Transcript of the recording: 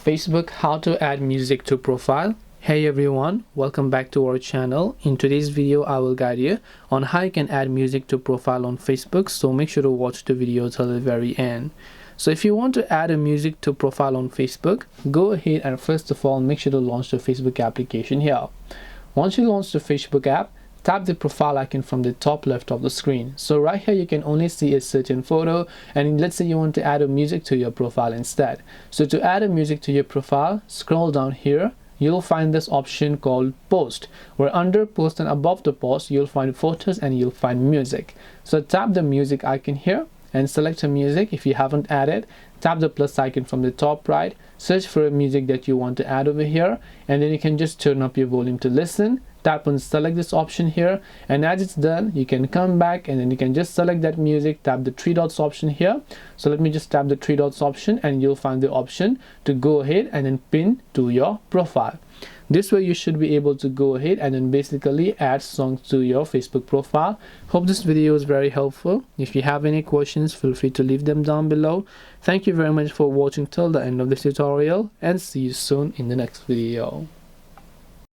Facebook, how to add music to profile. Hey everyone, welcome back to our channel. In today's video I will guide you on how you can add music to profile on Facebook, so make sure to watch the video till the very end. So if you want to add a music to profile on Facebook, go ahead and first of all make sure to launch the Facebook application here. Once you launch the Facebook app, tap the profile icon from the top left of the screen. So right here you can only see a certain photo, and let's say you want to add a music to your profile instead. So to add a music to your profile, scroll down here. You'll find this option called post, where under post and above the post you'll find photos and you'll find music. So tap the music icon here and select a music. If you haven't added, tap the plus icon from the top right, search for a music that you want to add over here, and then you can just turn up your volume to listen. Tap and select this option here, and as it's done you can come back and then you can just select that music. Tap the three dots option here. So let me just tap the three dots option and you'll find the option to go ahead and then pin to your profile. This way you should be able to go ahead and then basically add songs to your Facebook profile. Hope this video is very helpful. If you have any questions, feel free to leave them down below. Thank you very much for watching till the end of this tutorial, and see you soon in the next video.